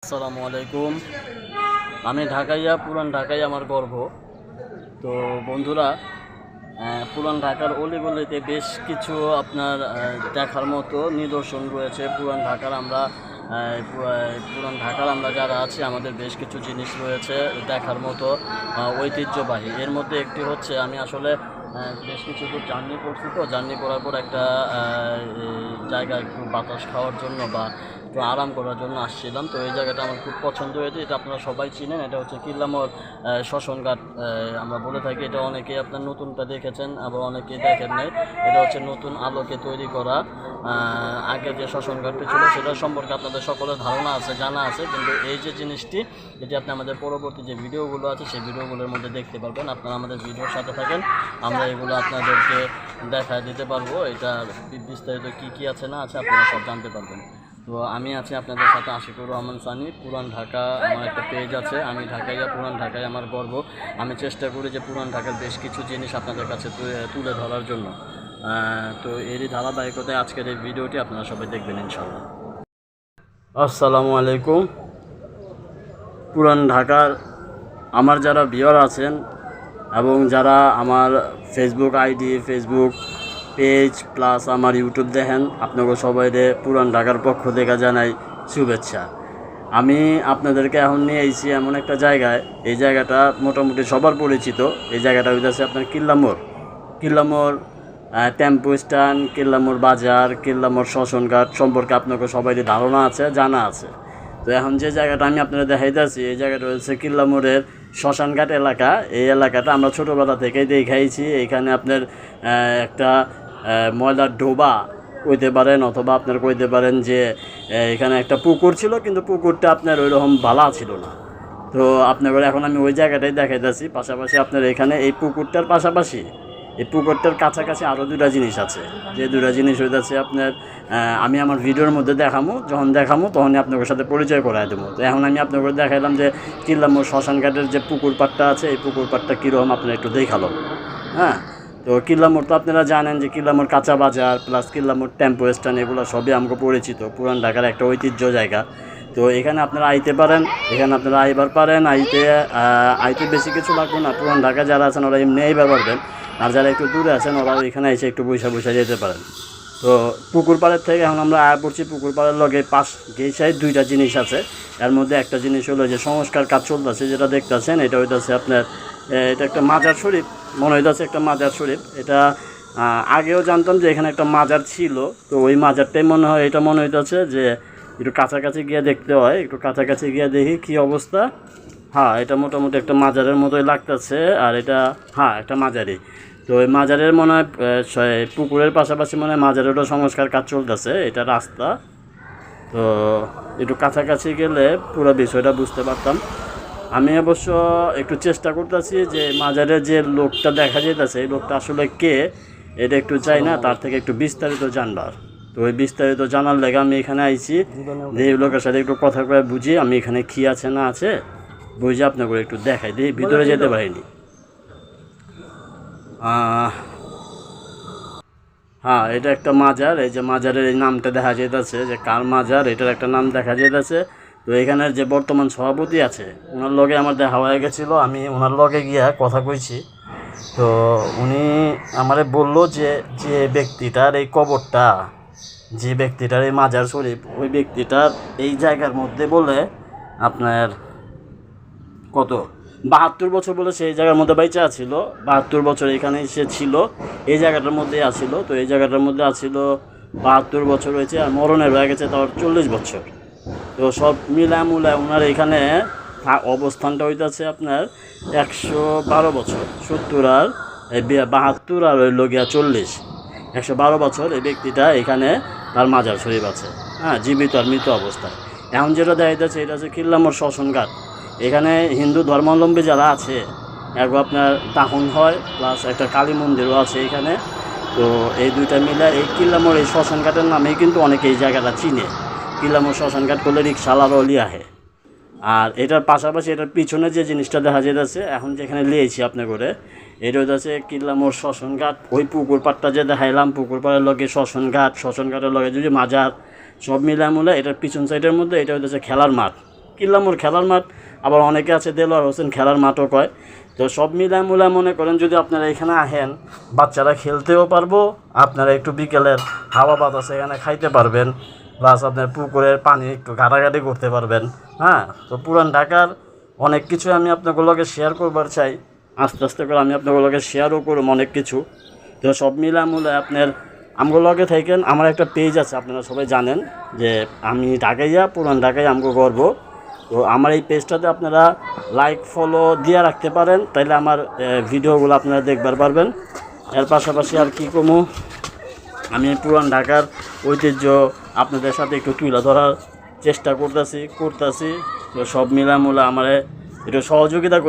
আসসালামু আলাইকুম। আমি ঢাকাইয়া, পুরান ঢাকাই আমার গর্ব। তো বন্ধুরা, পুরান ঢাকার অলিগলিতে বেশ কিছু আপনার দেখার মতো নিদর্শন রয়েছে। পুরান ঢাকার আমরা যারা আছি আমাদের বেশ কিছু জিনিস রয়েছে দেখার মতো, ঐতিহ্যবাহী। এর মধ্যে একটি হচ্ছে, আমি আসলে বেশ কিছু দূর জার্নি করছি, তো জার্নি করার পর একটা জায়গায় একটু বাতাস খাওয়ার জন্য বা একটু আরাম করার জন্য আসছিলাম। তো এই জায়গাটা আমার খুব পছন্দ হয়েছে। এটা আপনারা সবাই চিনেন, এটা হচ্ছে কিল্লামর শ্মশানঘাট আমরা বলে থাকি। এটা অনেকেই আপনার নতুনটা দেখেছেন, আবার অনেকেই দেখেন নাই। এটা হচ্ছে নতুন আলোকে তৈরি করা। আগে যে শ্মশানঘাটটি ছিল সেটার সম্পর্কে আপনাদের সকলের ধারণা আছে, জানা আছে, কিন্তু এই যে জিনিসটি, এটি আপনি আমাদের পরবর্তী যে ভিডিওগুলো আছে সেই ভিডিওগুলোর মধ্যে দেখতে পারবেন। আপনারা আমাদের ভিডিওর সাথে থাকেন, আমরা এগুলো আপনাদেরকে দেখায় দিতে পারবো। এটার বিস্তারিত কী কী আছে না আছে আপনারা সব জানতে পারবেন। তো আমি আছি আপনাদের সাথে আশিকুর রহমান সানি। পুরান ঢাকা আমার একটা পেজ আছে, আমি ঢাকাইয়া, পুরান ঢাকায় আমার গর্ব। আমি চেষ্টা করি যে পুরান ঢাকার বেশ কিছু জিনিস আপনাদের কাছে তুলে ধরার জন্য। তো এরই ধারাবাহিকতায় আজকের এই ভিডিওটি আপনারা সবাই দেখবেন ইনশাল্লাহ। আসসালামু আলাইকুম। পুরান ঢাকার আমার যারা ভিউয়ার আছেন এবং যারা আমার Facebook ID, Facebook page plus আমার ইউটিউব দেখেন, আপনাকে সবাইরে পুরান ঢাকার পক্ষ থেকে জানাই শুভেচ্ছা। আমি আপনাদেরকে এখন নিয়ে এসেছি এমন একটা জায়গায়, এই জায়গাটা মোটামুটি সবার পরিচিত। এই জায়গাটা হইতেছে আপনার কিল্লামোর টেম্পো স্ট্যান্ড, কিল্লামোর বাজার, কিল্লামোর শ্মশানঘাট সম্পর্কে আপনাকে সবারই ধারণা আছে, জানা আছে। তো এখন যে জায়গাটা আমি আপনাদের দেখাইতেছি, এই জায়গাটা হচ্ছে কিল্লামোরের শ্মশানঘাট এলাকা। এই এলাকাটা আমরা ছোটোবেলা থেকেই দেখাইছি। এখানে আপনার একটা ময়লার ডোবা কইতে পারেন, অথবা আপনার কইতে পারেন যে এখানে একটা পুকুর ছিল, কিন্তু পুকুরটা আপনার ওই রকম ভালো ছিল না। তো আপনার এখন আমি ওই জায়গাটাই দেখাইতেছি। পাশাপাশি আপনার এখানে এই পুকুরটার পাশাপাশি এই পুকুরটার কাছাকাছি আরও দুটা জিনিস আছে। যে দুটা জিনিস হইতেছে আপনার আমি আমার ভিডিওর মধ্যে যখন দেখামো তখনই আপনাদের সাথে পরিচয় করাই দেবো। তো এখন আমি আপনাদের দেখাইলাম যে কিল্লামোর শ্মশানঘাটের যে পুকুর পাড়টা আছে, এই পুকুর পাড়টা কীরকম আপনারা একটু দেখালো। হ্যাঁ, তো কিল্লামোর তো আপনারা জানেন যে কিল্লামোর কাঁচা বাজার প্লাস কিল্লামোর টেম্পো স্ট্যান্ড, এগুলো সবই আমাকে পরিচিত। পুরান ঢাকার একটা ঐতিহ্য জায়গা। তো এখানে আপনারা আইতে পারেন, এখানে আপনারা আইবার পারেন। আইতে বেশি কিছু লাগবে না। পুরান ঢাকা যারা আছেন ওরা এমনি আইবার পারবেন, আর যারা একটু দূরে আছেন ওরাও এখানে এসে একটু বসে যেতে পারেন। তো পুকুর পাড়ের থেকে এখন আমরা আয়া পড়ছি। পুকুর পাড়ের লগে গেছায় দুইটা জিনিস আছে। এর মধ্যে একটা জিনিস হলো যে সংস্কার কাজ চলতেছে, যেটা দেখতেছেন এটা হইতেছে আপনার এটা একটা মাজার শরীফ মনে হইতেছে, একটা মাজার শরীফ। এটা আগেও জানতাম যে এখানে একটা মাজার ছিল, তো ওই মাজারটাই মনে হয়, এটা মনে হইতেছে যে একটু কাছাকাছি গিয়ে দেখতে হয়। একটু কাছাকাছি গিয়ে দেখি কী অবস্থা। হ্যাঁ, এটা মোটামুটি একটা মাজারের মতোই লাগতেছে। আর এটা একটা মাজারই। তো ওই মাজারের মনে হয় পুকুরের পাশাপাশি মনে হয় মাজারেরও সংস্কার কাজ চলতেছে। এটা রাস্তা। তো একটু কাছাকাছি গেলে পুরো বিষয়টা বুঝতে পারতাম। আমি অবশ্য একটু চেষ্টা করতেছি যে মাজারের যে লোকটা দেখা যেতেছে, এই লোকটা আসলে কে, এটা একটু চাই না তার থেকে একটু বিস্তারিত জানবার। তো ওই বিস্তারিত জানার লেগে আমি এখানে আইছি, যে এই লোকের সাথে একটু কথা করে বুঝি আমি এখানে কী আছে না আছে বুঝে আপনাকে একটু দেখাই দিই। ভিতরে যেতে পারিনি। হ্যাঁ, এটা একটা মাজার। এই যে মাজারের এই নামটা দেখা যেতেছে যে কার মাজার, এটার একটা নাম দেখা যেতেছে। তো এখানের যে বর্তমান সভাপতি আছে, ওনার লগে আমার দেখা হয়ে গেছিলো। আমি ওনার লগে গিয়া কথা কইছি। তো উনি আমারে বললো যে যে ব্যক্তিটার এই কবরটা, যে ব্যক্তিটার এই মাজার শরীফ, ওই ব্যক্তিটার এই জায়গার মধ্যে বলে আপনার কত 72 বছর বলে সেই জায়গার মধ্যে বাইচা আছিল। 72 বছর এখানে সে ছিল, এই জায়গাটার মধ্যেই আছিল। তো এই জায়গাটার মধ্যে আছিল 72 বছর হয়েছে, আর মরণের হয়ে গেছে তার 40 বছর। তো সব মিলামুলা ওনার এখানে অবস্থানটা হইতেছে আপনার 112 বছর। 70 আর 72 আর ওই লগিয়া 40, 112 বছর এই ব্যক্তিটা এখানে তার মাজার শরীফ আছে। হ্যাঁ, জীবিত আর মৃত অবস্থায়। এখন যেটা দেখা যাচ্ছে এটা হচ্ছে কিল্লামোর শ্মশানঘাট। এখানে হিন্দু ধর্মাবলম্বী যারা আছে একবার আপনার দাহন হয়, প্লাস একটা কালী মন্দিরও আছে এখানে। তো এই দুইটা মিলে এই কিল্লামোর এই শ্মশানঘাটের নামেই কিন্তু অনেকে এই জায়গাটা চিনে। কিল্লামোর শ্মশানঘাট করলে রিক্সাওয়ালারও লিয়াহে। আর এটার পাশাপাশি এটার পিছনে যে জিনিসটা দেখা যেতেছে এখন যেখানে লিয়েছি আপনি করে, এটা হচ্ছে কিল্লামোর শ্মশানঘাট। ওই পুকুর পাড়টা যে দেখাইলাম, পুকুর পাড়ের লগে শ্মশানঘাটের লগে যদি মাজার, সব মিলামুলে এটার পিছন সাইডের মধ্যে এটা হচ্ছে খেলার মাঠ। কিল্লামোর খেলার মাঠ, আবার অনেকে আছে দেলোয়ার হোসেন খেলার মাঠও কয়। তো সব মিলামুলা মনে করেন যদি আপনারা এখানে আহেন, বাচ্চারা খেলতেও পারবো, আপনারা একটু বিকেলের হাওয়া বাতাস এখানে খাইতে পারবেন, প্লাস আপনার পুকুরের পানি একটু ঘাটাঘাটি করতে পারবেন। হ্যাঁ, তো পুরান ঢাকার অনেক কিছু আমি আপনাগুলোকে শেয়ার করবার চাই, আস্তে আস্তে করে আমি আপনাগুলোকে শেয়ারও করব অনেক কিছু। তো সব মিলামুলা আপনার আমগুলোকে থাকেন। আমার একটা পেজ আছে, আপনারা সবাই জানেন যে আমি ঢাকাইয়া, পুরান ঢাকায় আমগো গর্ব। তো আমার এই পেজটাতে আপনারা লাইক ফলো দিয়ে রাখতে পারেন, তাইলে আমার ভিডিওগুলো আপনারা দেখবার পারবেন। এর পাশাপাশি আর কি কমু, আমি পুরান ঢাকার ঐতিহ্য আপনাদের সাথে একটু তুলে ধরার চেষ্টা করতেছি। তো সব মিলামুলা আমার একটু সহযোগিতা করে।